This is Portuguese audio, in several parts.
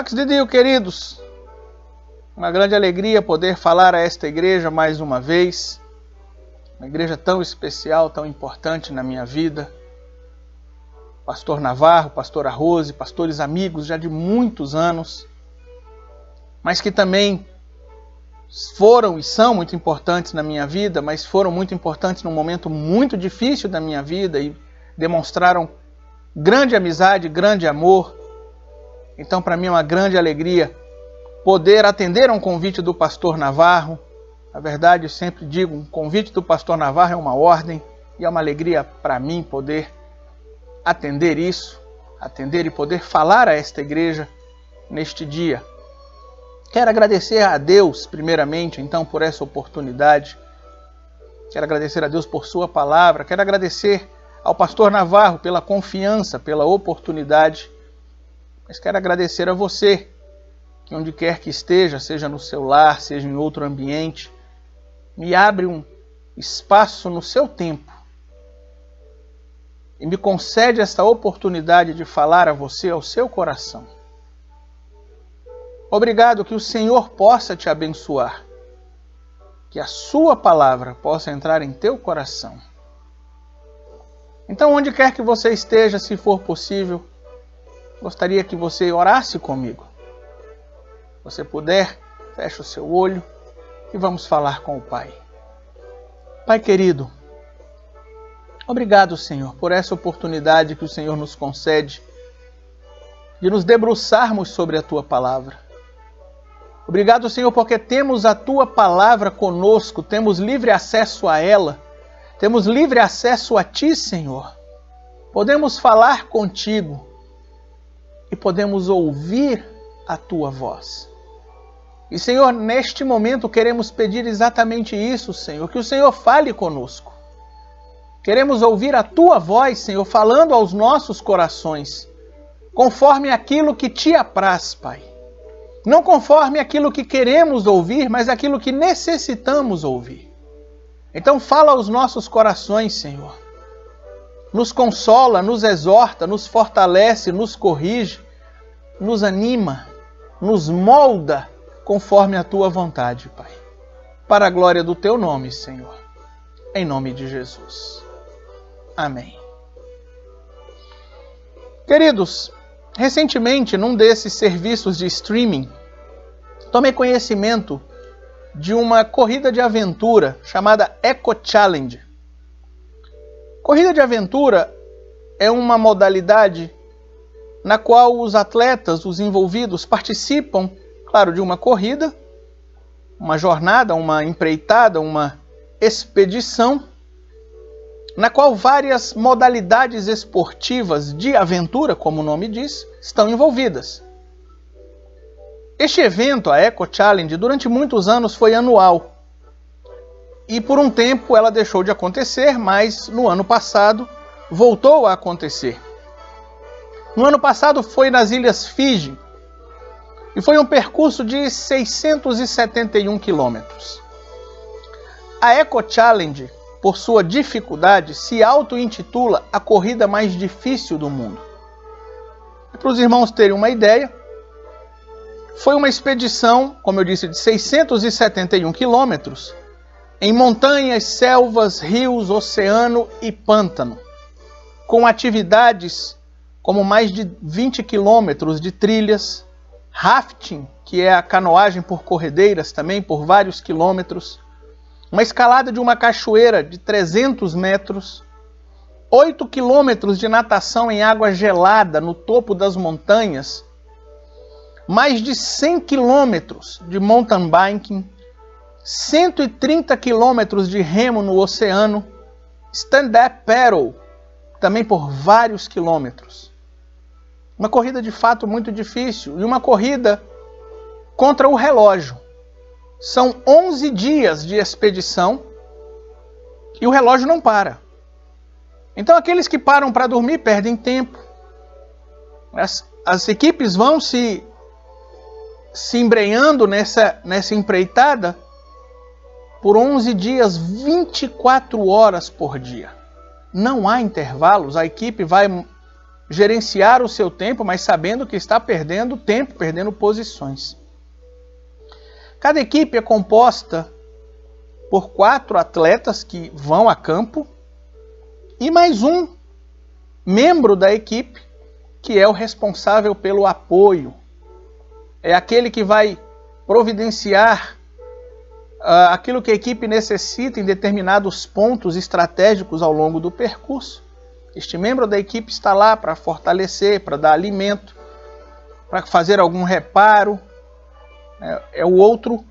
Pax de Dio, queridos, uma grande alegria poder falar a esta igreja mais uma vez, uma igreja tão especial, tão importante na minha vida. Pastor Navarro, pastora Rose, pastores amigos já de muitos anos, mas que também foram e são muito importantes na minha vida, mas foram muito importantes num momento muito difícil da minha vida e demonstraram grande amizade, grande amor. Então, para mim é uma grande alegria poder atender a um convite do pastor Navarro. Na verdade, eu sempre digo, um convite do pastor Navarro é uma ordem e é uma alegria para mim poder atender isso, atender e poder falar a esta igreja neste dia. Quero agradecer a Deus, primeiramente, então, por essa oportunidade. Quero agradecer a Deus por sua palavra. Quero agradecer ao pastor Navarro pela confiança, pela oportunidade. Mas quero agradecer a você, que onde quer que esteja, seja no seu lar, seja em outro ambiente, me abre um espaço no seu tempo e me concede esta oportunidade de falar a você, ao seu coração. Obrigado, que o Senhor possa te abençoar, que a sua palavra possa entrar em teu coração. Então, onde quer que você esteja, se for possível, gostaria que você orasse comigo. Se você puder, feche o seu olho e vamos falar com o Pai. Pai querido, obrigado, Senhor, por essa oportunidade que o Senhor nos concede de nos debruçarmos sobre a Tua palavra. Obrigado, Senhor, porque temos a Tua palavra conosco, temos livre acesso a ela, temos livre acesso a Ti, Senhor. Podemos falar contigo e podemos ouvir a Tua voz. E, Senhor, neste momento queremos pedir exatamente isso, Senhor, que o Senhor fale conosco. Queremos ouvir a Tua voz, Senhor, falando aos nossos corações, conforme aquilo que Te apraz, Pai. Não conforme aquilo que queremos ouvir, mas aquilo que necessitamos ouvir. Então fala aos nossos corações, Senhor. Nos consola, nos exorta, nos fortalece, nos corrige, nos anima, nos molda conforme a Tua vontade, Pai. Para a glória do Teu nome, Senhor. Em nome de Jesus. Amém. Queridos, recentemente, num desses serviços de streaming, tomei conhecimento de uma corrida de aventura chamada Eco Challenge. Corrida de aventura é uma modalidade na qual os atletas, os envolvidos, participam, claro, de uma corrida, uma jornada, uma empreitada, uma expedição, na qual várias modalidades esportivas de aventura, como o nome diz, estão envolvidas. Este evento, a Eco Challenge, durante muitos anos foi anual. E por um tempo ela deixou de acontecer, mas no ano passado voltou a acontecer. No ano passado foi nas Ilhas Fiji e foi um percurso de 671 quilômetros. A Eco Challenge, por sua dificuldade, se auto-intitula a corrida mais difícil do mundo. E para os irmãos terem uma ideia, foi uma expedição, como eu disse, de 671 quilômetros, em montanhas, selvas, rios, oceano e pântano, com atividades como mais de 20 quilômetros de trilhas, rafting, que é a canoagem por corredeiras também, por vários quilômetros, uma escalada de uma cachoeira de 300 metros, 8 quilômetros de natação em água gelada no topo das montanhas, mais de 100 quilômetros de mountain biking, 130 quilômetros de remo no oceano, stand-up paddle, também por vários quilômetros. Uma corrida de fato muito difícil e uma corrida contra o relógio. São 11 dias de expedição e o relógio não para. Então aqueles que param para dormir perdem tempo. As equipes vão se embrenhando nessa empreitada por 11 dias, 24 horas por dia. Não há intervalos, a equipe vai gerenciar o seu tempo, mas sabendo que está perdendo tempo, perdendo posições. Cada equipe é composta por 4 atletas que vão a campo e mais um membro da equipe que é o responsável pelo apoio. É aquele que vai providenciar aquilo que a equipe necessita em determinados pontos estratégicos ao longo do percurso. Este membro da equipe está lá para fortalecer, para dar alimento, para fazer algum reparo. É o outro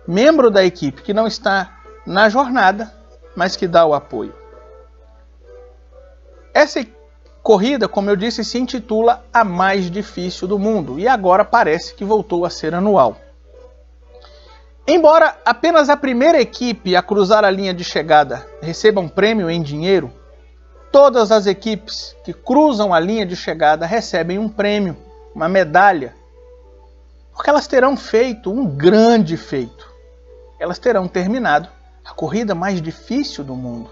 membro da equipe que não está na jornada, mas que dá o apoio. Essa corrida, como eu disse, se intitula a mais difícil do mundo e agora parece que voltou a ser anual. Embora apenas a primeira equipe a cruzar a linha de chegada receba um prêmio em dinheiro, todas as equipes que cruzam a linha de chegada recebem um prêmio, uma medalha, porque elas terão feito um grande feito. Elas terão terminado a corrida mais difícil do mundo.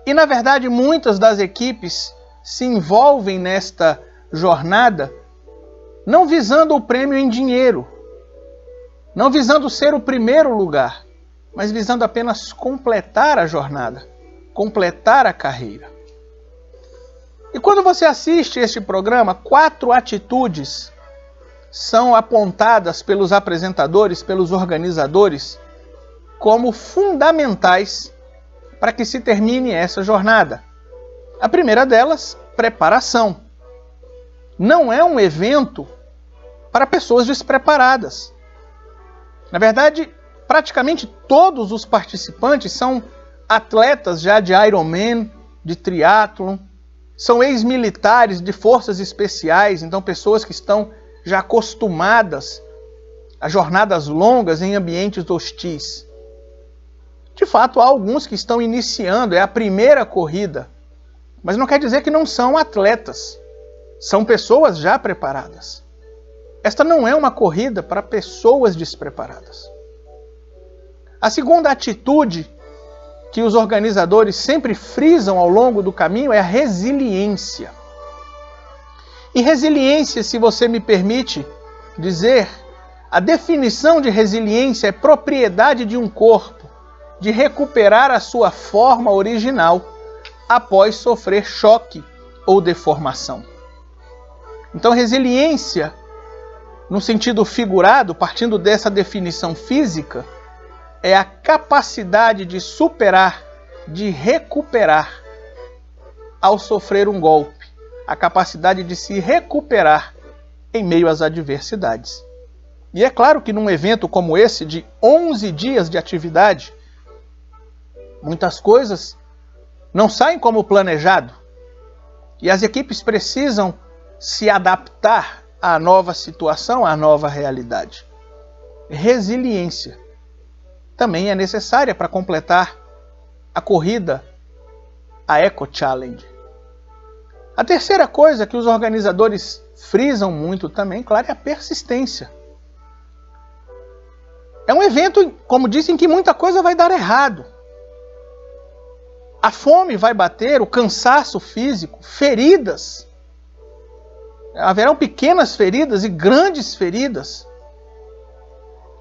E na verdade muitas das equipes se envolvem nesta jornada não visando o prêmio em dinheiro, não visando ser o primeiro lugar, mas visando apenas completar a jornada, completar a carreira. E quando você assiste este programa, 4 atitudes são apontadas pelos apresentadores, pelos organizadores, como fundamentais para que se termine essa jornada. A primeira delas, preparação. Não é um evento para pessoas despreparadas. Na verdade, praticamente todos os participantes são atletas já de Ironman, de triatlon, são ex-militares de forças especiais, então pessoas que estão já acostumadas a jornadas longas em ambientes hostis. De fato, há alguns que estão iniciando, é a primeira corrida, mas não quer dizer que não são atletas, são pessoas já preparadas. Esta não é uma corrida para pessoas despreparadas. A segunda atitude que os organizadores sempre frisam ao longo do caminho é a resiliência. E resiliência, se você me permite dizer, a definição de resiliência é propriedade de um corpo de recuperar a sua forma original após sofrer choque ou deformação. Então, resiliência, no sentido figurado, partindo dessa definição física, é a capacidade de superar, de recuperar ao sofrer um golpe, a capacidade de se recuperar em meio às adversidades. E é claro que num evento como esse, de 11 dias de atividade, muitas coisas não saem como planejado e as equipes precisam se adaptar à nova situação, à nova realidade. Resiliência também é necessária para completar a corrida, a Eco Challenge. A terceira coisa que os organizadores frisam muito também, claro, é a persistência. É um evento, como disse, em que muita coisa vai dar errado. A fome vai bater, o cansaço físico, feridas. Haverão pequenas feridas e grandes feridas.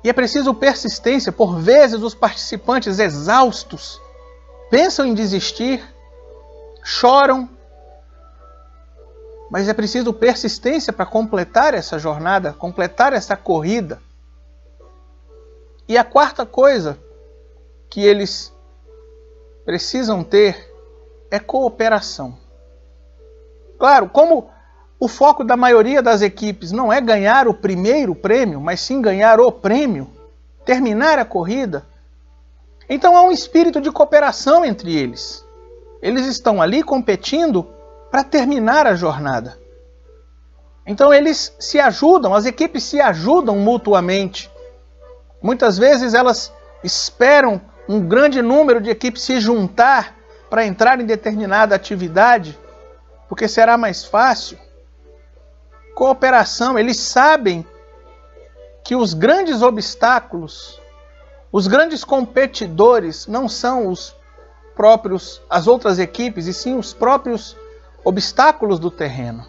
E é preciso persistência. Por vezes os participantes exaustos pensam em desistir, choram. Mas é preciso persistência para completar essa jornada, completar essa corrida. E a quarta coisa que eles precisam ter é cooperação. Claro, como o foco da maioria das equipes não é ganhar o primeiro prêmio, mas sim ganhar o prêmio, terminar a corrida, então há um espírito de cooperação entre eles. Eles estão ali competindo para terminar a jornada. Então eles se ajudam, as equipes se ajudam mutuamente. Muitas vezes elas esperam um grande número de equipes se juntar para entrar em determinada atividade, porque será mais fácil. Cooperação, eles sabem que os grandes obstáculos, os grandes competidores não são os próprios, as outras equipes, e sim os próprios obstáculos do terreno.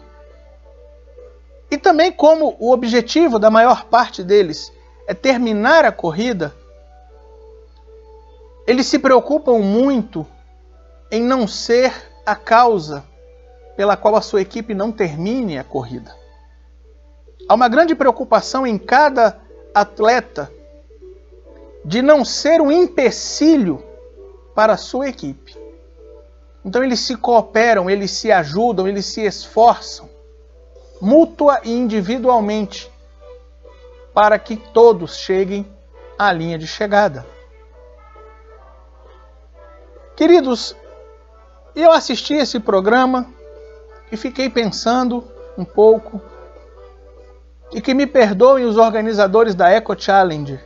E também como o objetivo da maior parte deles é terminar a corrida, eles se preocupam muito em não ser a causa pela qual a sua equipe não termine a corrida. Há uma grande preocupação em cada atleta de não ser um empecilho para a sua equipe. Então eles se cooperam, eles se ajudam, eles se esforçam, mútua e individualmente, para que todos cheguem à linha de chegada. Queridos, eu assisti esse programa e fiquei pensando um pouco, e que me perdoem os organizadores da Eco Challenge,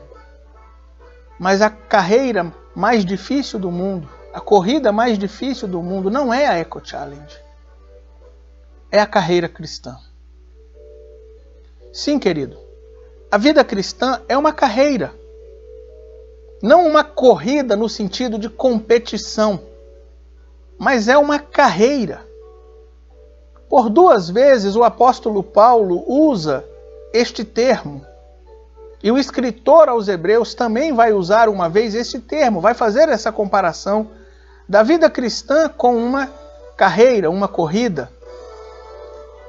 mas a carreira mais difícil do mundo, a corrida mais difícil do mundo não é a Eco Challenge, é a carreira cristã. Sim, querido, a vida cristã é uma carreira, não uma corrida no sentido de competição, mas é uma carreira. Por 2 vezes o apóstolo Paulo usa este termo, e o escritor aos Hebreus também vai usar uma vez esse termo, vai fazer essa comparação da vida cristã com uma carreira, uma corrida.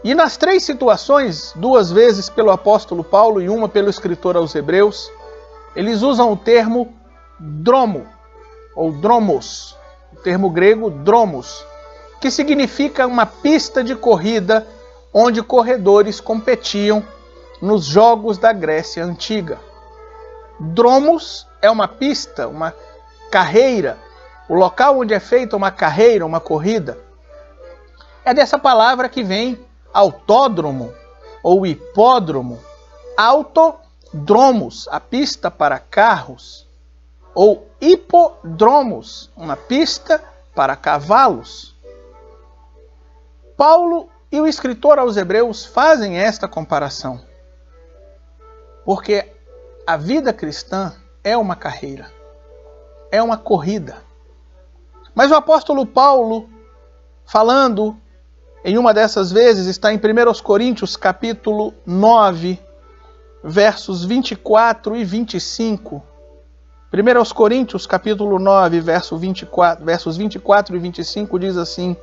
E nas 3 situações, 2 vezes pelo apóstolo Paulo e uma pelo escritor aos Hebreus, eles usam o termo dromo, ou dromos, o termo grego dromos, que significa uma pista de corrida onde corredores competiam nos jogos da Grécia Antiga. Dromos é uma pista, uma carreira, o local onde é feita uma carreira, uma corrida. É dessa palavra que vem autódromo ou hipódromo, autodromos, a pista para carros, ou hipodromos, uma pista para cavalos. Paulo e o escritor aos Hebreus fazem esta comparação, porque a vida cristã é uma carreira, é uma corrida. Mas o apóstolo Paulo, falando em uma dessas vezes, está em 1 Coríntios capítulo 9, versos 24 e 25. 1 Coríntios capítulo 9, versos 24 e 25 diz assim: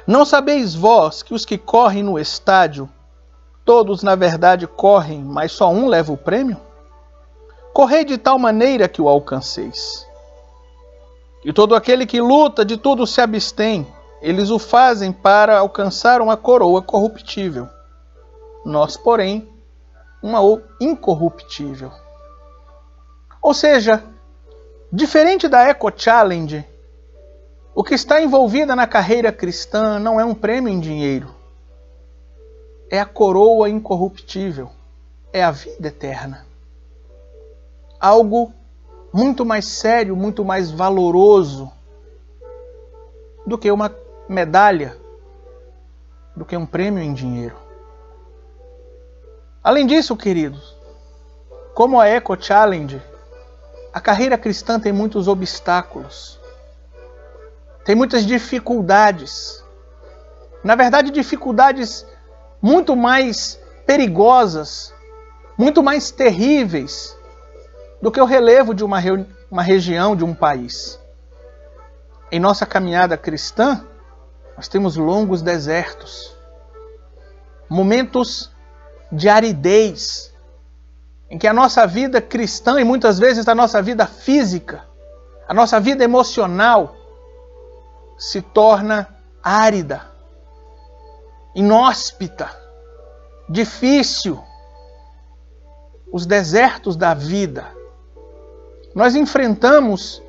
Não sabeis vós que os que correm no estádio, todos na verdade correm, mas só um leva o prêmio? Correi de tal maneira que o alcanceis. E todo aquele que luta de tudo se abstém, eles o fazem para alcançar uma coroa corruptível. Nós, porém, uma incorruptível. Ou seja, diferente da Eco Challenge, o que está envolvido na carreira cristã não é um prêmio em dinheiro. É a coroa incorruptível. É a vida eterna. Algo muito mais sério, muito mais valoroso do que uma medalha, do que um prêmio em dinheiro. Além disso, queridos, como a Eco Challenge, a carreira cristã tem muitos obstáculos, tem muitas dificuldades. Na verdade, dificuldades muito mais perigosas, muito mais terríveis do que o relevo de uma região, de um país. Em nossa caminhada cristã, nós temos longos desertos, momentos de aridez, em que a nossa vida cristã, e muitas vezes a nossa vida física, a nossa vida emocional, se torna árida, inóspita, difícil. Os desertos da vida. Nós enfrentamos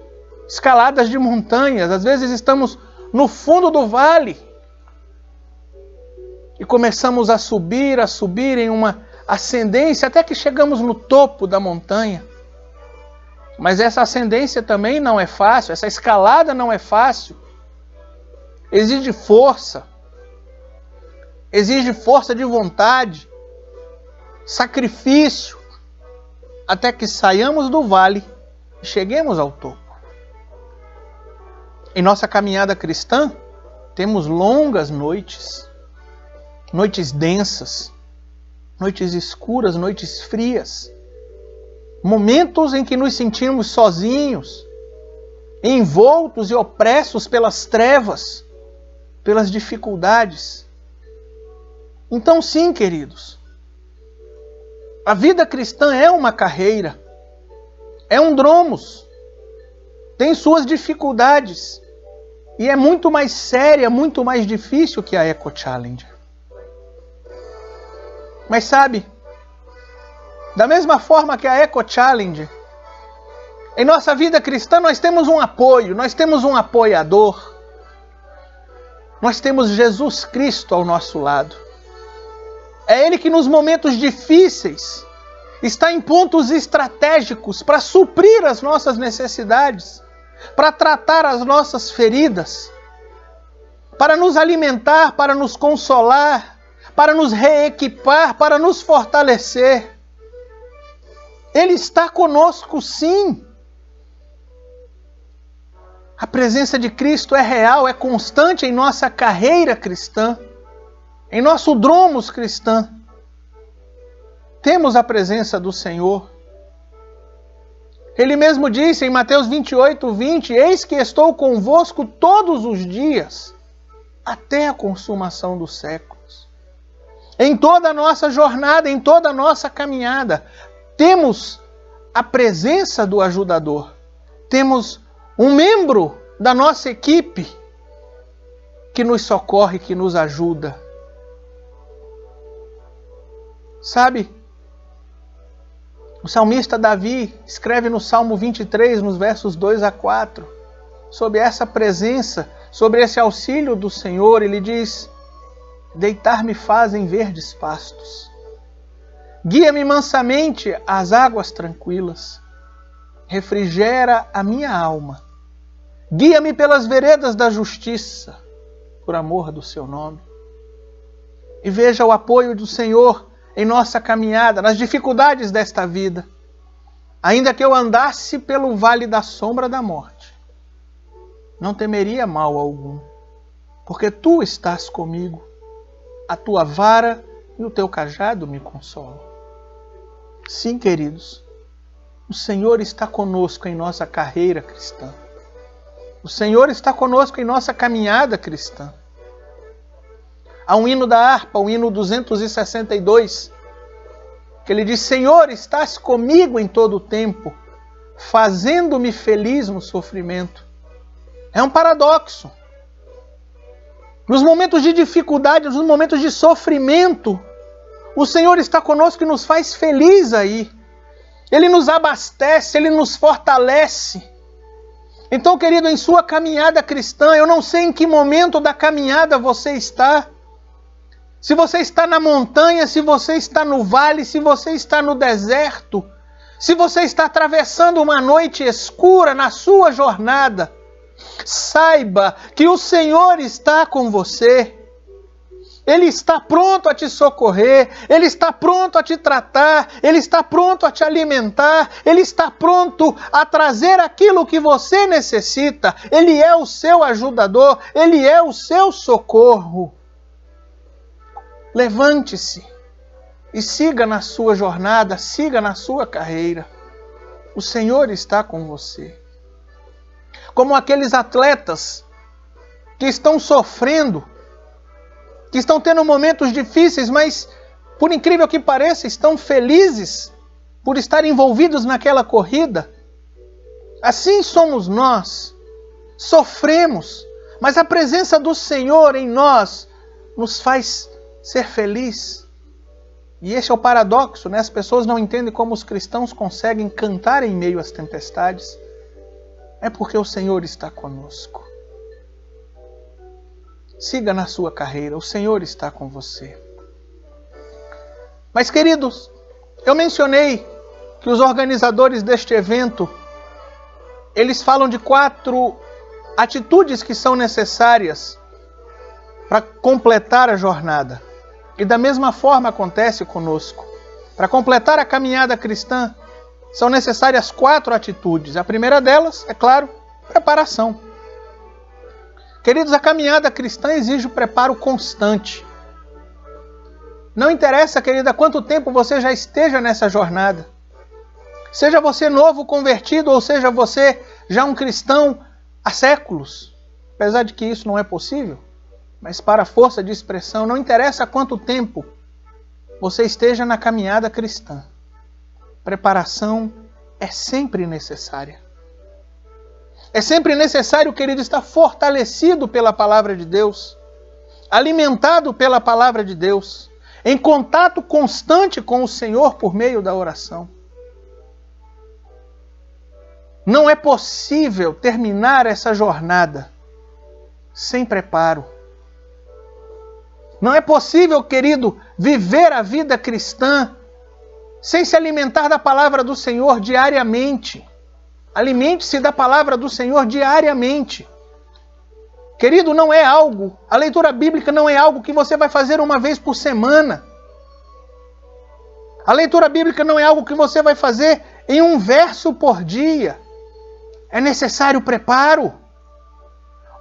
escaladas de montanhas, às vezes estamos no fundo do vale e começamos a subir em uma ascendência até que chegamos no topo da montanha. Mas essa ascendência também não é fácil, essa escalada não é fácil. Exige força de vontade, sacrifício, até que saiamos do vale e cheguemos ao topo. Em nossa caminhada cristã, Temos longas noites, noites densas, noites escuras, noites frias, momentos em que nos sentimos sozinhos, envoltos e opressos pelas trevas, pelas dificuldades. Então sim, queridos, a vida cristã é uma carreira, é um dromos, tem suas dificuldades e é muito mais séria, muito mais difícil que a Eco Challenge. Mas sabe, da mesma forma que a Eco Challenge, em nossa vida cristã nós temos um apoio, nós temos um apoiador. Nós temos Jesus Cristo ao nosso lado. É Ele que nos momentos difíceis está em pontos estratégicos para suprir as nossas necessidades, para tratar as nossas feridas, para nos alimentar, para nos consolar, para nos reequipar, para nos fortalecer. Ele está conosco, sim. A presença de Cristo é real, é constante em nossa carreira cristã, em nosso dromos cristã. Temos a presença do Senhor. Ele mesmo disse em Mateus 28:20, eis que estou convosco todos os dias, até a consumação dos séculos. Em toda a nossa jornada, em toda a nossa caminhada, temos a presença do ajudador. Temos um membro da nossa equipe que nos socorre, que nos ajuda. Sabe, o salmista Davi escreve no Salmo 23, nos versos 2 a 4, sobre essa presença, sobre esse auxílio do Senhor. Ele diz: deitar-me faz em verdes pastos, guia-me mansamente às águas tranquilas, refrigera a minha alma, guia-me pelas veredas da justiça, por amor do seu nome. E veja o apoio do Senhor em nossa caminhada, nas dificuldades desta vida. Ainda que eu andasse pelo vale da sombra da morte, não temeria mal algum, porque tu estás comigo, a tua vara e o teu cajado me consolam. Sim, queridos, o Senhor está conosco em nossa carreira cristã. O Senhor está conosco em nossa caminhada cristã. Há um hino da harpa, o hino 262, que ele diz: Senhor, estás comigo em todo o tempo, fazendo-me feliz no sofrimento. É um paradoxo. Nos momentos de dificuldade, nos momentos de sofrimento, o Senhor está conosco e nos faz feliz aí. Ele nos abastece, Ele nos fortalece. Então, querido, em sua caminhada cristã, eu não sei em que momento da caminhada você está. Se você está na montanha, se você está no vale, se você está no deserto, se você está atravessando uma noite escura na sua jornada, saiba que o Senhor está com você. Ele está pronto a te socorrer, Ele está pronto a te tratar, Ele está pronto a te alimentar, Ele está pronto a trazer aquilo que você necessita. Ele é o seu ajudador, Ele é o seu socorro. Levante-se e siga na sua jornada, siga na sua carreira. O Senhor está com você. Como aqueles atletas que estão sofrendo, que estão tendo momentos difíceis, mas, por incrível que pareça, estão felizes por estar envolvidos naquela corrida. Assim somos nós. Sofremos, mas a presença do Senhor em nós nos faz ser feliz. E esse é o paradoxo, né? As pessoas não entendem como os cristãos conseguem cantar em meio às tempestades. É porque o Senhor está conosco. Siga na sua carreira, o Senhor está com você. Mas, queridos, eu mencionei que os organizadores deste evento, eles falam de 4 atitudes que são necessárias para completar a jornada. E da mesma forma acontece conosco. Para completar a caminhada cristã, são necessárias 4 atitudes. A primeira delas, é claro, preparação. Queridos, a caminhada cristã exige o preparo constante. Não interessa, querida, quanto tempo você já esteja nessa jornada. Seja você novo convertido ou seja você já um cristão há séculos. Apesar de que isso não é possível, mas para a força de expressão, não interessa quanto tempo você esteja na caminhada cristã. Preparação é sempre necessária. É sempre necessário, querido, estar fortalecido pela palavra de Deus, alimentado pela palavra de Deus, em contato constante com o Senhor por meio da oração. Não é possível terminar essa jornada sem preparo. Não é possível, querido, viver a vida cristã sem se alimentar da palavra do Senhor diariamente. Alimente-se da palavra do Senhor diariamente. Querido, não é algo, a leitura bíblica não é algo que você vai fazer uma vez por semana. A leitura bíblica não é algo que você vai fazer em um verso por dia. É necessário preparo.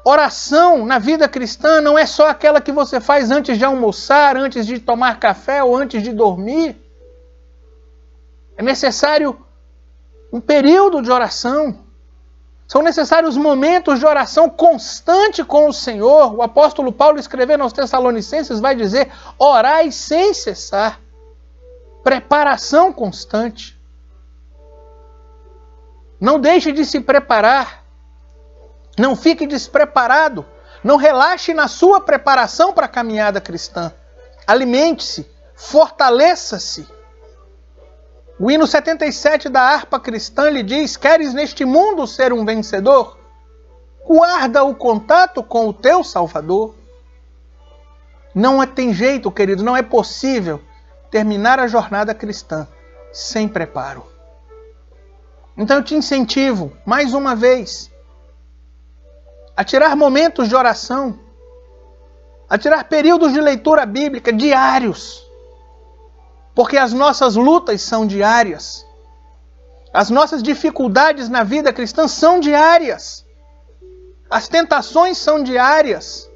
Oração na vida cristã não é só aquela que você faz antes de almoçar, antes de tomar café ou antes de dormir. É necessário um período de oração. São necessários momentos de oração constante com o Senhor. O apóstolo Paulo, escrevendo aos Tessalonicenses, vai dizer: orai sem cessar. Preparação constante. Não deixe de se preparar. Não fique despreparado. Não relaxe na sua preparação para a caminhada cristã. Alimente-se. Fortaleça-se. O hino 77 da harpa cristã lhe diz: queres neste mundo ser um vencedor? Guarda o contato com o teu Salvador. Não tem jeito, querido, não é possível terminar a jornada cristã sem preparo. Então eu te incentivo, mais uma vez, a tirar momentos de oração, a tirar períodos de leitura bíblica diários, porque as nossas lutas são diárias, as nossas dificuldades na vida cristã são diárias, as tentações são diárias,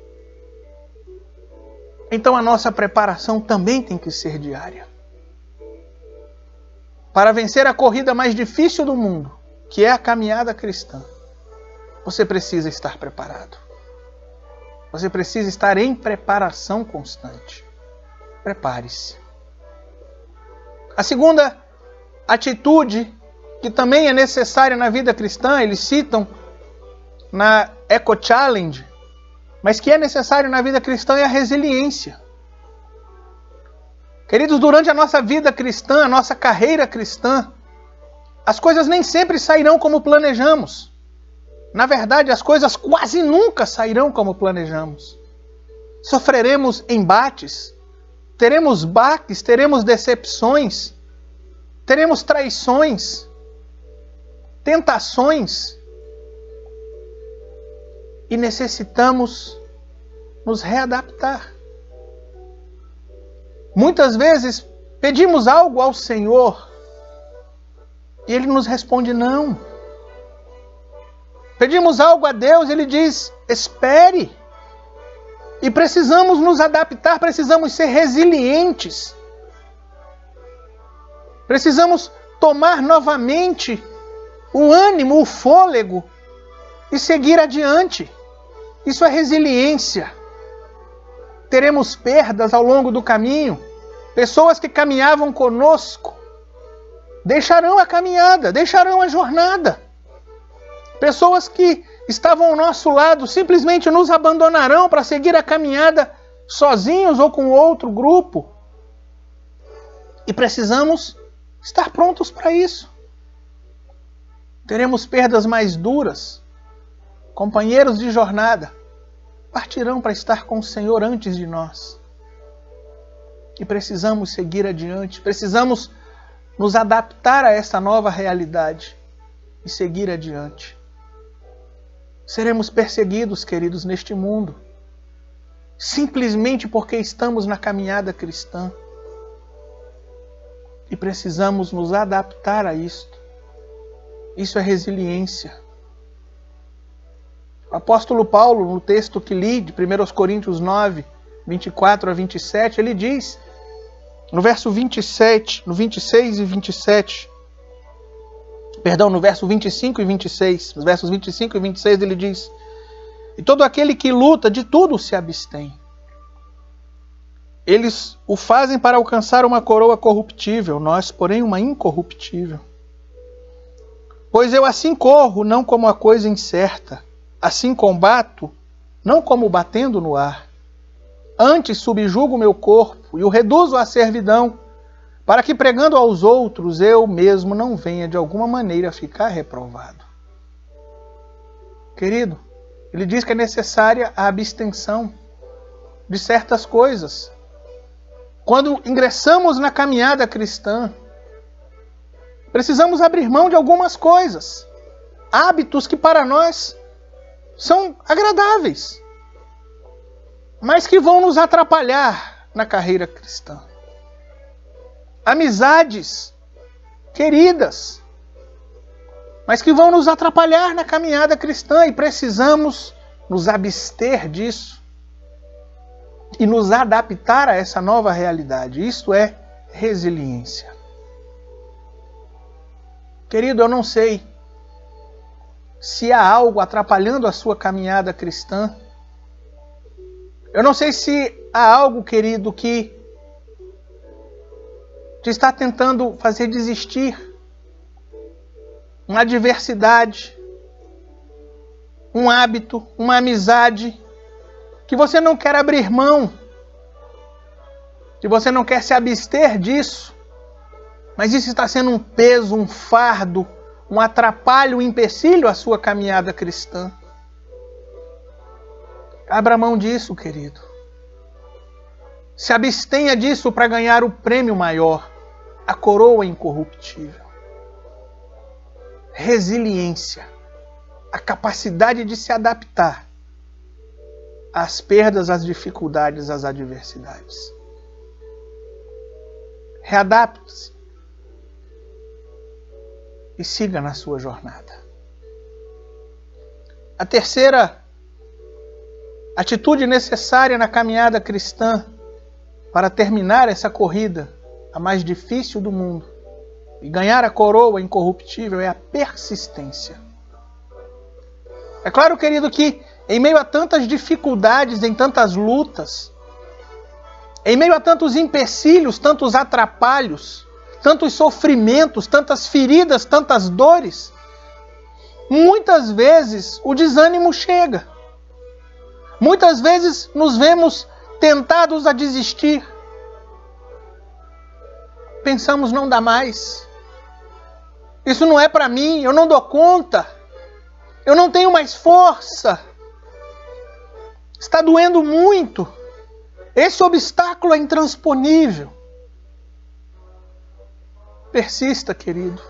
então a nossa preparação também tem que ser diária. Para vencer a corrida mais difícil do mundo, que é a caminhada cristã, você precisa estar preparado. Você precisa estar em preparação constante. Prepare-se. A segunda atitude, que também é necessária na vida cristã, eles citam na Eco Challenge, mas que é necessário na vida cristã, é a resiliência. Queridos, durante a nossa vida cristã, a nossa carreira cristã, as coisas nem sempre sairão como planejamos. Na verdade, as coisas quase nunca sairão como planejamos. Sofreremos embates, teremos baques, teremos decepções, teremos traições, tentações. E necessitamos nos readaptar. Muitas vezes pedimos algo ao Senhor e Ele nos responde não. Pedimos algo a Deus e Ele diz, espere. E precisamos nos adaptar, precisamos ser resilientes. Precisamos tomar novamente o ânimo, o fôlego e seguir adiante. Isso é resiliência. Teremos perdas ao longo do caminho. Pessoas que caminhavam conosco deixarão a caminhada, deixarão a jornada. Pessoas que estavam ao nosso lado simplesmente nos abandonarão para seguir a caminhada sozinhos ou com outro grupo. E precisamos estar prontos para isso. Teremos perdas mais duras. Companheiros de jornada partirão para estar com o Senhor antes de nós. E precisamos seguir adiante. Precisamos nos adaptar a essa nova realidade e seguir adiante. Seremos perseguidos, queridos, neste mundo, simplesmente porque estamos na caminhada cristã. E precisamos nos adaptar a isto. Isso é resiliência. O apóstolo Paulo, no texto que li, de 1 Coríntios 9, 24 a 27, ele diz, no verso 27, no 26 e 27, perdão, no verso 25 e 26, nos versos 25 e 26 ele diz, e todo aquele que luta de tudo se abstém. Eles o fazem para alcançar uma coroa corruptível, nós, porém, uma incorruptível. Pois eu assim corro, não como a coisa incerta, assim combato, não como batendo no ar. Antes subjugo o meu corpo e o reduzo à servidão, para que pregando aos outros eu mesmo não venha de alguma maneira ficar reprovado. Querido, ele diz que é necessária a abstenção de certas coisas. Quando ingressamos na caminhada cristã, precisamos abrir mão de algumas coisas, hábitos que para nós são agradáveis, mas que vão nos atrapalhar na carreira cristã. Amizades queridas, mas que vão nos atrapalhar na caminhada cristã, e precisamos nos abster disso e nos adaptar a essa nova realidade. Isto é resiliência. Querido, eu não sei se há algo atrapalhando a sua caminhada cristã. Eu não sei se há algo, querido, que te está tentando fazer desistir. Uma adversidade, um hábito, uma amizade, que você não quer abrir mão, que você não quer se abster disso, mas isso está sendo um peso, um fardo, um atrapalho, um empecilho à sua caminhada cristã. Abra mão disso, querido. Se abstenha disso para ganhar o prêmio maior, a coroa incorruptível. Resiliência, a capacidade de se adaptar às perdas, às dificuldades, às adversidades. Readapte-se e siga na sua jornada. A terceira atitude necessária na caminhada cristã para terminar essa corrida, a mais difícil do mundo, e ganhar a coroa incorruptível, é a persistência. É claro, querido, que em meio a tantas dificuldades, em tantas lutas, em meio a tantos empecilhos, tantos atrapalhos, tantos sofrimentos, tantas feridas, tantas dores, muitas vezes o desânimo chega. Muitas vezes nos vemos tentados a desistir. Pensamos, não dá mais. Isso não é para mim, eu não dou conta. Eu não tenho mais força. Está doendo muito. Esse obstáculo é intransponível. Persista, querido.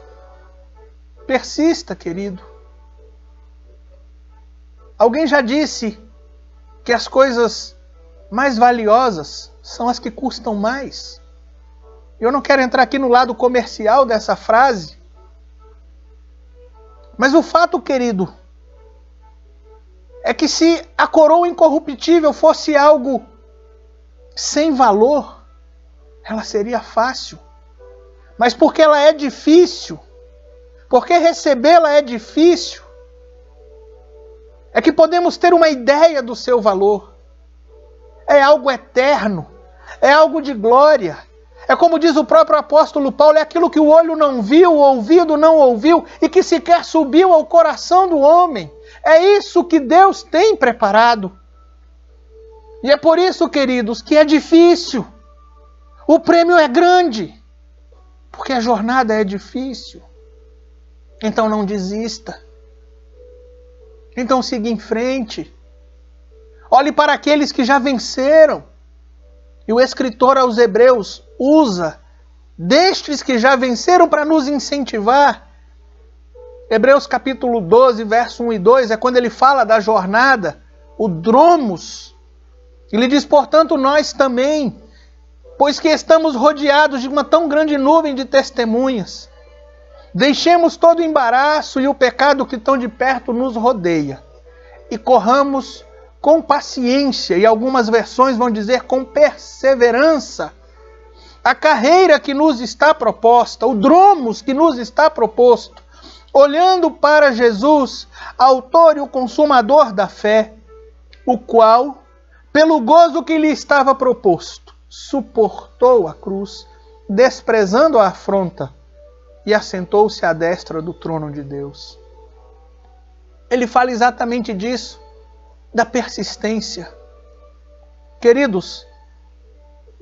Persista, querido. Alguém já disse que as coisas mais valiosas são as que custam mais. Eu não quero entrar aqui no lado comercial dessa frase, mas o fato, querido, é que se a coroa incorruptível fosse algo sem valor, ela seria fácil. Mas porque ela é difícil, porque recebê-la é difícil, é que podemos ter uma ideia do seu valor. É algo eterno, é algo de glória. É como diz o próprio apóstolo Paulo, é aquilo que o olho não viu, o ouvido não ouviu e que sequer subiu ao coração do homem. É isso que Deus tem preparado. E é por isso, queridos, que é difícil. O prêmio é grande, porque a jornada é difícil. Então não desista. Então siga em frente. Olhe para aqueles que já venceram. E o escritor aos Hebreus usa destes que já venceram para nos incentivar. Hebreus capítulo 12, verso 1 e 2, é quando ele fala da jornada, o dromos. Ele diz, portanto, nós também, pois que estamos rodeados de uma tão grande nuvem de testemunhas, deixemos todo o embaraço e o pecado que tão de perto nos rodeia, e corramos com paciência, e algumas versões vão dizer com perseverança, a carreira que nos está proposta, o dromos que nos está proposto, olhando para Jesus, autor e o consumador da fé, o qual, pelo gozo que lhe estava proposto, suportou a cruz, desprezando a afronta, e assentou-se à destra do trono de Deus. Ele fala exatamente disso, da persistência. Queridos,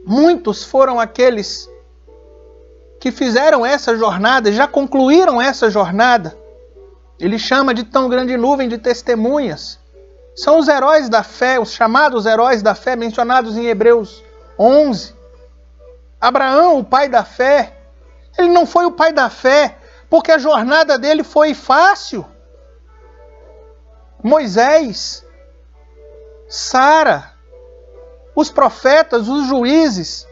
muitos foram aqueles que fizeram essa jornada, já concluíram essa jornada. Ele chama de tão grande nuvem de testemunhas. São os heróis da fé, os chamados heróis da fé, mencionados em Hebreus 11. Abraão, o pai da fé, ele não foi o pai da fé porque a jornada dele foi fácil. Moisés, Sara, os profetas, os juízes,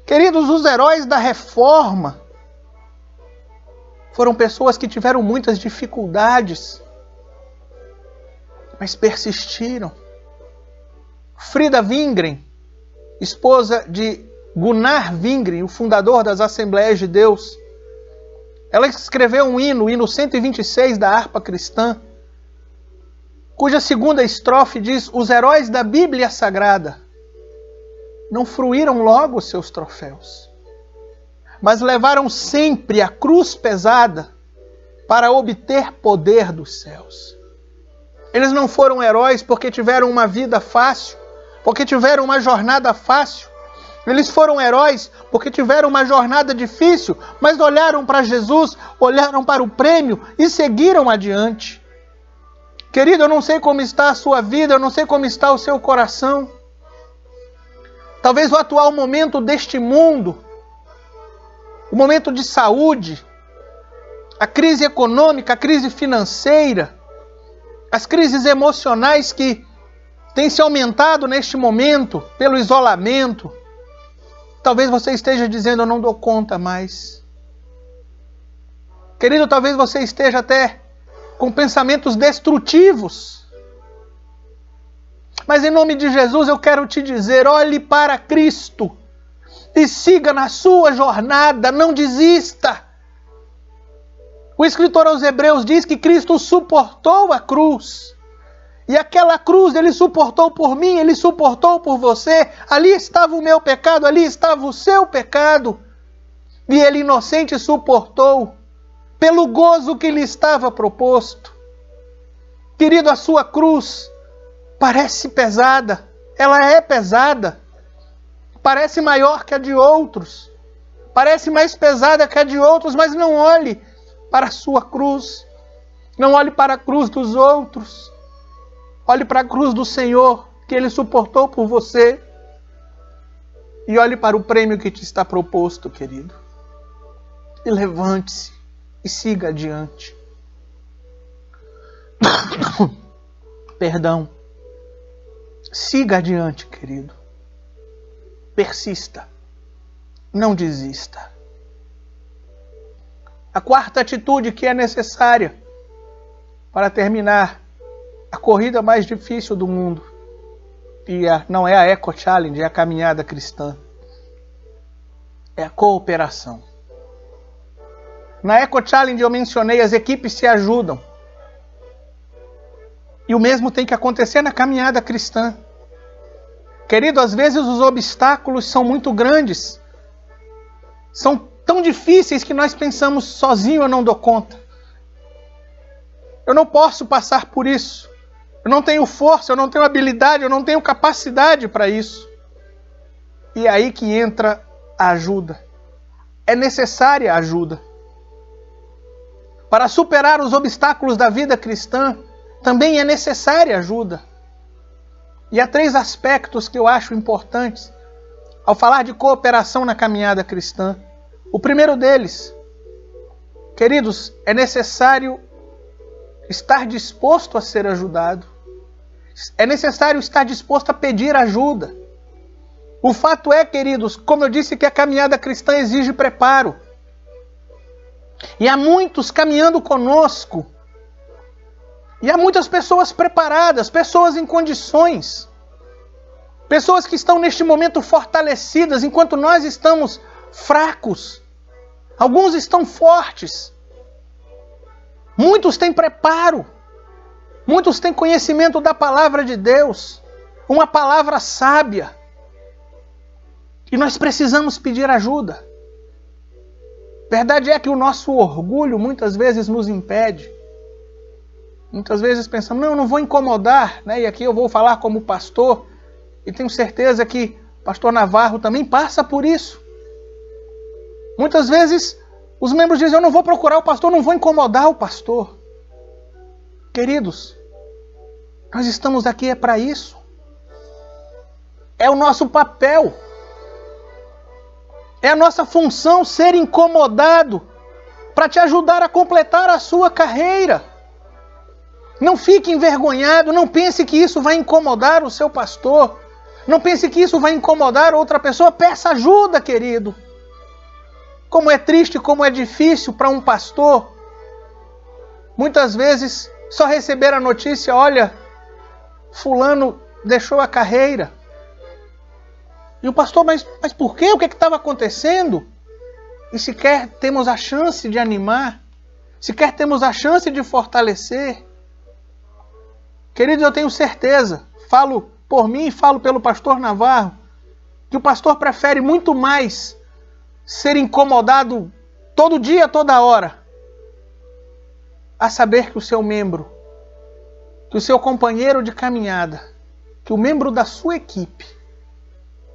queridos, os heróis da reforma, foram pessoas que tiveram muitas dificuldades, mas persistiram. Frida Wingren, esposa de Gunnar Wingren, o fundador das Assembleias de Deus, ela escreveu um hino, o hino 126 da harpa cristã, cuja segunda estrofe diz: os heróis da Bíblia Sagrada não fruíram logo os seus troféus, mas levaram sempre a cruz pesada para obter poder dos céus. Eles não foram heróis porque tiveram uma vida fácil, porque tiveram uma jornada fácil. Eles foram heróis porque tiveram uma jornada difícil, mas olharam para Jesus, olharam para o prêmio e seguiram adiante. Querido, eu não sei como está a sua vida, eu não sei como está o seu coração. Talvez o atual momento deste mundo, o momento de saúde, a crise econômica, a crise financeira, as crises emocionais que têm se aumentado neste momento pelo isolamento. Talvez você esteja dizendo: eu não dou conta mais. Querido, talvez você esteja até com pensamentos destrutivos. Mas em nome de Jesus eu quero te dizer: olhe para Cristo e siga na sua jornada, não desista. O escritor aos Hebreus diz que Cristo suportou a cruz. E aquela cruz Ele suportou por mim, Ele suportou por você. Ali estava o meu pecado, ali estava o seu pecado. E Ele, inocente, suportou pelo gozo que lhe estava proposto. Querido, a sua cruz parece pesada. Ela é pesada. Parece maior que a de outros. Parece mais pesada que a de outros, mas não olhe para a sua cruz. Não olhe para a cruz dos outros. Olhe para a cruz do Senhor, que Ele suportou por você. E olhe para o prêmio que te está proposto, querido. E levante-se e siga adiante. Perdão. Siga adiante, querido. Persista. Não desista. A quarta atitude que é necessária para terminar a corrida mais difícil do mundo, e não é a Eco Challenge, é a caminhada cristã, é a cooperação. Na Eco Challenge eu mencionei, as equipes se ajudam. E o mesmo tem que acontecer na caminhada cristã. Querido, às vezes os obstáculos são muito grandes. São tão difíceis que nós pensamos: sozinho eu não dou conta. Eu não posso passar por isso. Eu não tenho força, eu não tenho habilidade, eu não tenho capacidade para isso. E é aí que entra a ajuda. É necessária a ajuda. Para superar os obstáculos da vida cristã, também é necessária ajuda. E há 3 aspectos que eu acho importantes ao falar de cooperação na caminhada cristã. O primeiro deles, queridos, é necessário estar disposto a ser ajudado. É necessário estar disposto a pedir ajuda. O fato é, queridos, como eu disse, que a caminhada cristã exige preparo. E há muitos caminhando conosco E há muitas pessoas preparadas, pessoas em condições, pessoas que estão neste momento fortalecidas, enquanto nós estamos fracos. Alguns estão fortes. Muitos têm preparo. Muitos têm conhecimento da palavra de Deus. Uma palavra sábia. E nós precisamos pedir ajuda. Verdade é que o nosso orgulho muitas vezes nos impede. Muitas vezes pensamos, não, eu não vou incomodar, né? E aqui eu vou falar como pastor, e tenho certeza que o pastor Navarro também passa por isso. Muitas vezes os membros dizem, eu não vou procurar o pastor, não vou incomodar o pastor. Queridos, nós estamos aqui para isso. É o nosso papel. É a nossa função ser incomodado para te ajudar a completar a sua carreira. Não fique envergonhado, não pense que isso vai incomodar o seu pastor. Não pense que isso vai incomodar outra pessoa. Peça ajuda, querido. Como é triste, como é difícil para um pastor, muitas vezes, só receber a notícia, olha, fulano deixou a carreira. E o pastor, mas por quê? O que estava acontecendo? E sequer temos a chance de animar, sequer temos a chance de fortalecer. Queridos, eu tenho certeza, falo por mim e falo pelo pastor Navarro, que o pastor prefere muito mais ser incomodado todo dia, toda hora, a saber que o seu membro, que o seu companheiro de caminhada, que o membro da sua equipe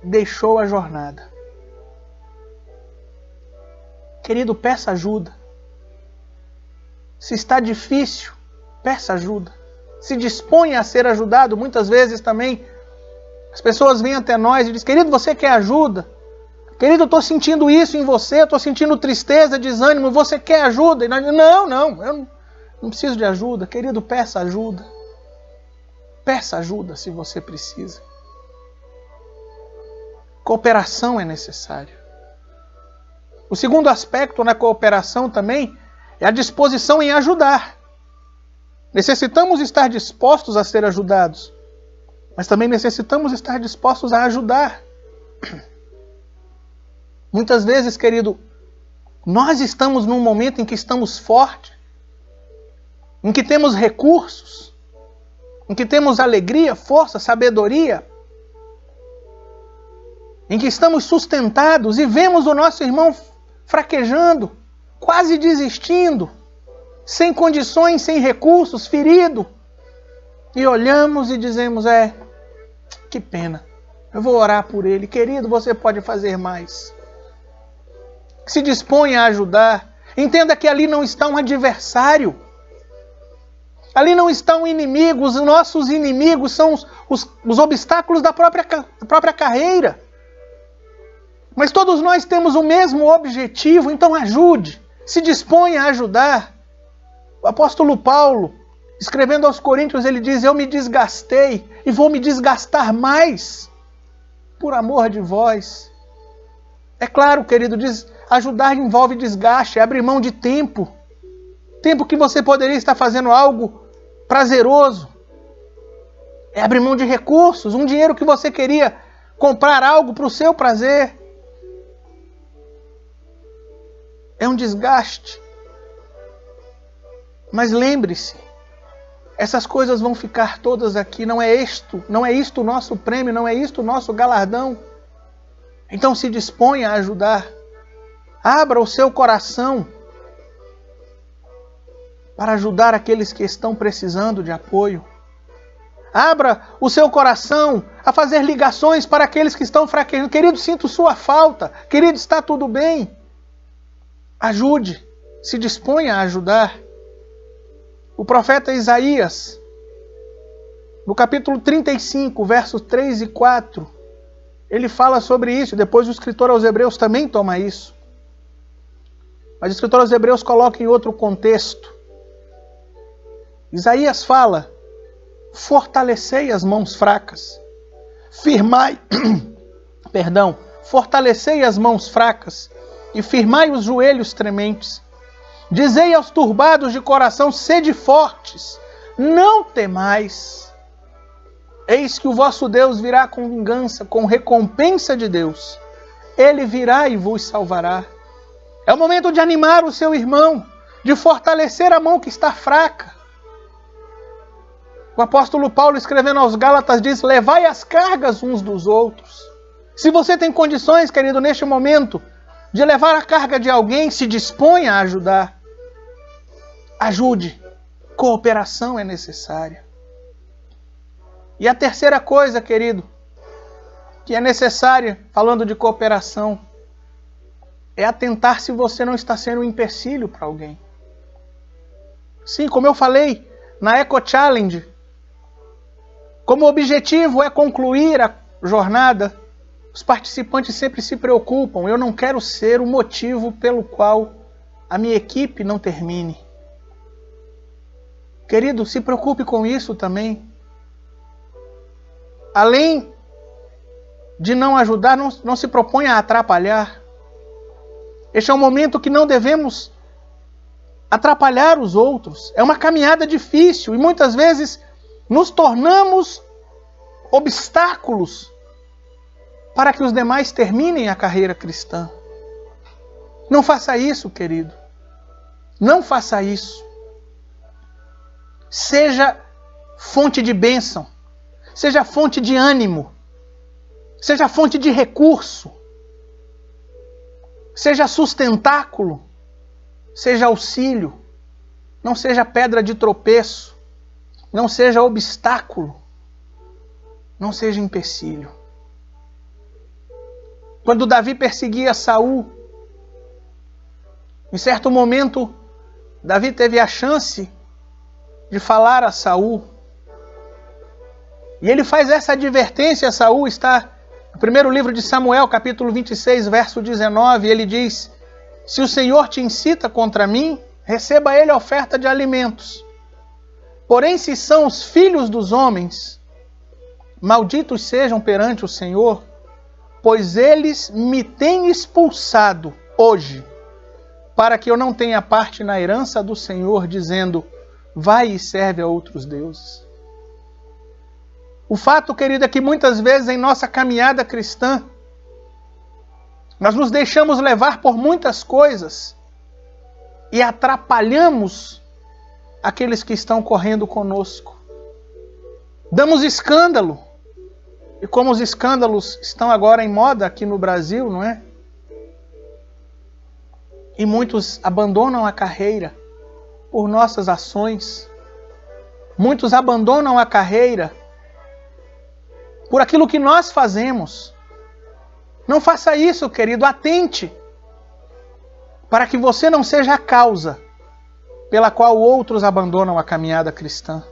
deixou a jornada. Querido, peça ajuda. Se está difícil, peça ajuda. Se disponha a ser ajudado. Muitas vezes também as pessoas vêm até nós e dizem, querido, você quer ajuda? Querido, eu estou sentindo isso em você, eu estou sentindo tristeza, desânimo, você quer ajuda? E nós dizemos, não, eu não preciso de ajuda. Querido, peça ajuda. Peça ajuda se você precisa. Cooperação é necessária. O segundo aspecto na cooperação também é a disposição em ajudar. Necessitamos estar dispostos a ser ajudados, mas também necessitamos estar dispostos a ajudar. Muitas vezes, querido, nós estamos num momento em que estamos fortes, em que temos recursos, em que temos alegria, força, sabedoria, em que estamos sustentados e vemos o nosso irmão fraquejando, quase desistindo, sem condições, sem recursos, ferido. E olhamos e dizemos, que pena, eu vou orar por ele. Querido, você pode fazer mais. Se disponha a ajudar. Entenda que ali não está um adversário. Ali não está um inimigo. Os nossos inimigos são os obstáculos da própria carreira. Mas todos nós temos o mesmo objetivo, então ajude. Se disponha a ajudar. O apóstolo Paulo, escrevendo aos Coríntios, ele diz, eu me desgastei e vou me desgastar mais por amor de vós. É claro, querido, ajudar envolve desgaste, é abrir mão de tempo. Tempo que você poderia estar fazendo algo prazeroso. É abrir mão de recursos, um dinheiro que você queria comprar algo para o seu prazer. É um desgaste. Mas lembre-se, essas coisas vão ficar todas aqui, não é isto o nosso prêmio, não é isto o nosso galardão. Então se disponha a ajudar. Abra o seu coração para ajudar aqueles que estão precisando de apoio. Abra o seu coração a fazer ligações para aqueles que estão fraquejando. Querido, sinto sua falta. Querido, está tudo bem. Ajude, se disponha a ajudar. O profeta Isaías, no capítulo 35, versos 3 e 4, ele fala sobre isso. Depois o escritor aos Hebreus também toma isso. Mas o escritor aos Hebreus coloca em outro contexto. Isaías fala, fortalecei as mãos fracas, fortalecei as mãos fracas e firmai os joelhos trementes. Dizei aos turbados de coração, sede fortes, não temais. Eis que o vosso Deus virá com vingança, com recompensa de Deus. Ele virá e vos salvará. É o momento de animar o seu irmão, de fortalecer a mão que está fraca. O apóstolo Paulo, escrevendo aos Gálatas, diz: levai as cargas uns dos outros. Se você tem condições, querido, neste momento, de levar a carga de alguém, se disponha a ajudar. Ajude. Cooperação é necessária. E a terceira coisa, querido, que é necessária, falando de cooperação, é atentar se você não está sendo um empecilho para alguém. Sim, como eu falei, na Eco Challenge, como o objetivo é concluir a jornada, os participantes sempre se preocupam. Eu não quero ser o motivo pelo qual a minha equipe não termine. Querido, se preocupe com isso também. Além de não ajudar, não se propõe a atrapalhar. Este é um momento que não devemos atrapalhar os outros. É uma caminhada difícil e muitas vezes nos tornamos obstáculos para que os demais terminem a carreira cristã. Não faça isso, querido. Não faça isso. Seja fonte de bênção. Seja fonte de ânimo. Seja fonte de recurso. Seja sustentáculo. Seja auxílio. Não seja pedra de tropeço. Não seja obstáculo. Não seja empecilho. Quando Davi perseguia Saul, em certo momento, Davi teve a chance de falar a Saul. E ele faz essa advertência a Saul, está no primeiro livro de Samuel, capítulo 26, verso 19, ele diz: se o Senhor te incita contra mim, receba ele a oferta de alimentos. Porém, se são os filhos dos homens, malditos sejam perante o Senhor, pois eles me têm expulsado hoje, para que eu não tenha parte na herança do Senhor, dizendo: vai e serve a outros deuses. O fato, querido, é que muitas vezes em nossa caminhada cristã, nós nos deixamos levar por muitas coisas e atrapalhamos aqueles que estão correndo conosco. Damos escândalo. E como os escândalos estão agora em moda aqui no Brasil, não é? E muitos abandonam a carreira por nossas ações. Muitos abandonam a carreira por aquilo que nós fazemos. Não faça isso, querido. Atente para que você não seja a causa pela qual outros abandonam a caminhada cristã.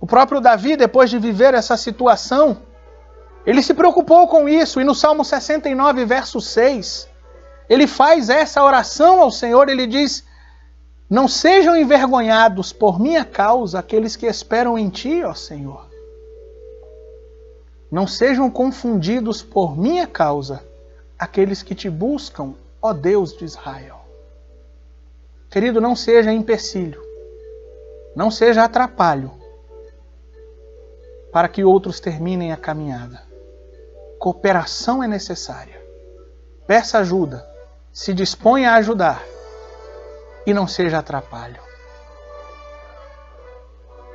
O próprio Davi, depois de viver essa situação, ele se preocupou com isso. E no Salmo 69, verso 6, ele faz essa oração ao Senhor. Ele diz: não sejam envergonhados por minha causa aqueles que esperam em Ti, ó Senhor. Não sejam confundidos por minha causa aqueles que Te buscam, ó Deus de Israel. Querido, não seja empecilho, não seja atrapalho para que outros terminem a caminhada. Cooperação é necessária. Peça ajuda, se disponha a ajudar e não seja atrapalho.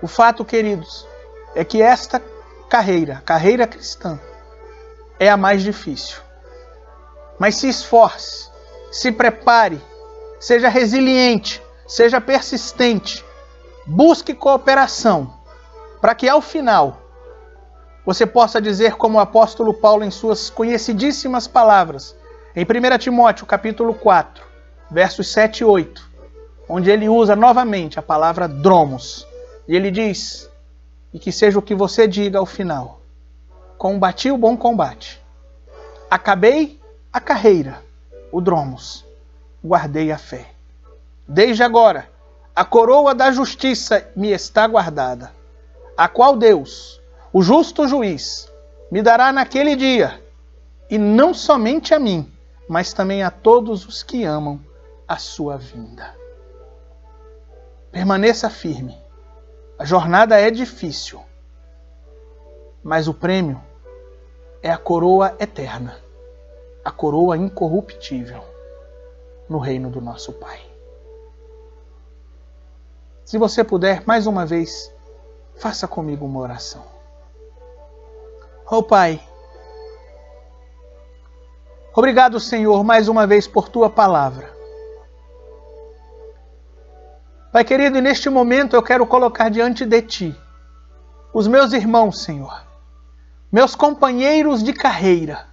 O fato, queridos, é que esta carreira cristã, é a mais difícil. Mas se esforce, se prepare, seja resiliente, seja persistente, busque cooperação, para que ao final você possa dizer como o apóstolo Paulo em suas conhecidíssimas palavras, em 1 Timóteo capítulo 4, versos 7 e 8, onde ele usa novamente a palavra dromos, e ele diz: e que seja o que você diga ao final: combati o bom combate, acabei a carreira, o dromos, guardei a fé. Desde agora, a coroa da justiça me está guardada, a qual Deus, o justo juiz, me dará naquele dia, e não somente a mim, mas também a todos os que amam a sua vinda. Permaneça firme. A jornada é difícil, mas o prêmio é a coroa eterna, a coroa incorruptível no reino do nosso Pai. Se você puder, mais uma vez, faça comigo uma oração. Oh Pai, obrigado, Senhor, mais uma vez por Tua palavra. Pai querido, e neste momento eu quero colocar diante de Ti os meus irmãos, Senhor, meus companheiros de carreira.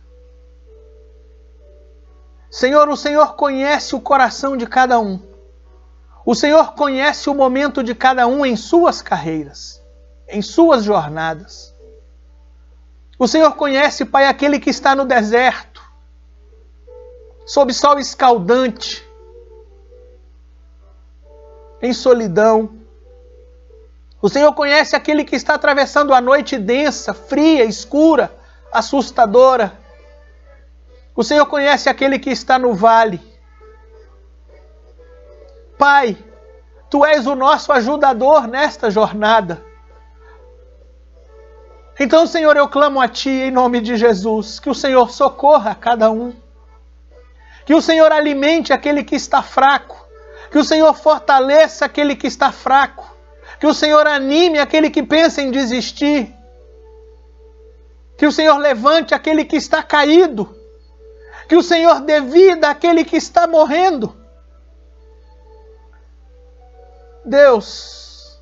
Senhor, o Senhor conhece o coração de cada um. O Senhor conhece o momento de cada um em suas carreiras, em suas jornadas. O Senhor conhece, Pai, aquele que está no deserto, sob sol escaldante, em solidão. O Senhor conhece aquele que está atravessando a noite densa, fria, escura, assustadora. O Senhor conhece aquele que está no vale. Pai, Tu és o nosso ajudador nesta jornada. Então, Senhor, eu clamo a Ti em nome de Jesus, que o Senhor socorra a cada um. Que o Senhor alimente aquele que está fraco. Que o Senhor fortaleça aquele que está fraco. Que o Senhor anime aquele que pensa em desistir. Que o Senhor levante aquele que está caído. Que o Senhor dê vida àquele que está morrendo. Deus,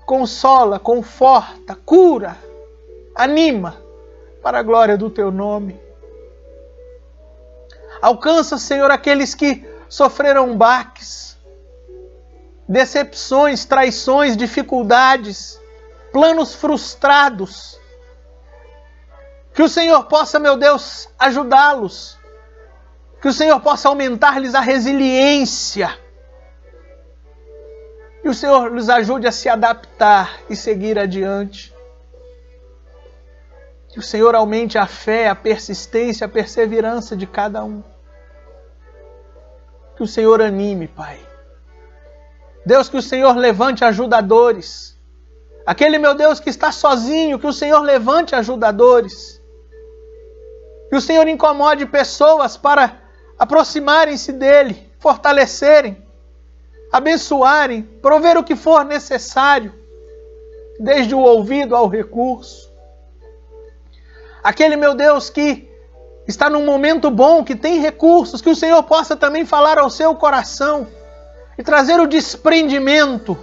consola, conforta, cura, anima para a glória do Teu nome. Alcança, Senhor, aqueles que sofreram baques, decepções, traições, dificuldades, planos frustrados. Que o Senhor possa, meu Deus, ajudá-los. Que o Senhor possa aumentar-lhes a resiliência. Que o Senhor lhes ajude a se adaptar e seguir adiante. Que o Senhor aumente a fé, a persistência, a perseverança de cada um. Que o Senhor anime, Pai. Deus, que o Senhor levante ajudadores. Aquele, meu Deus, que está sozinho, que o Senhor levante ajudadores. Que o Senhor incomode pessoas para aproximarem-se dEle, fortalecerem, abençoarem, prover o que for necessário, desde o ouvido ao recurso. Aquele, meu Deus, que está num momento bom, que tem recursos, que o Senhor possa também falar ao seu coração e trazer o desprendimento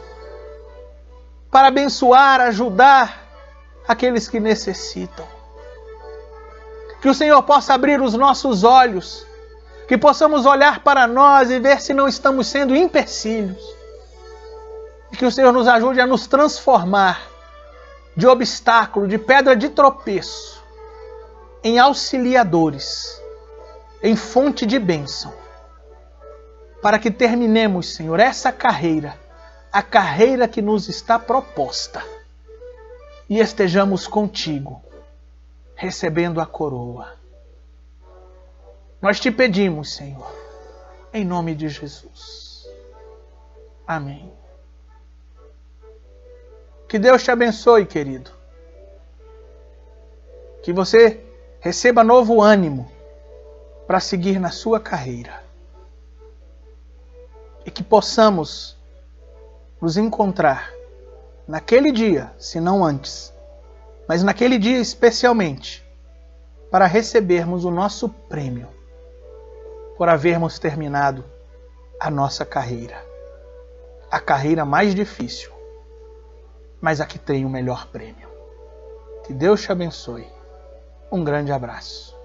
para abençoar, ajudar aqueles que necessitam. Que o Senhor possa abrir os nossos olhos, que possamos olhar para nós e ver se não estamos sendo empecilhos. E que o Senhor nos ajude a nos transformar de obstáculo, de pedra de tropeço, em auxiliadores, em fonte de bênção, para que terminemos, Senhor, essa carreira, a carreira que nos está proposta, e estejamos contigo, recebendo a coroa. Nós te pedimos, Senhor, em nome de Jesus. Amém. Que Deus te abençoe, querido. Que você receba novo ânimo para seguir na sua carreira. E que possamos nos encontrar naquele dia, se não antes, mas naquele dia especialmente, para recebermos o nosso prêmio, por havermos terminado a nossa carreira. A carreira mais difícil, mas a que tem o melhor prêmio. Que Deus te abençoe. Um grande abraço.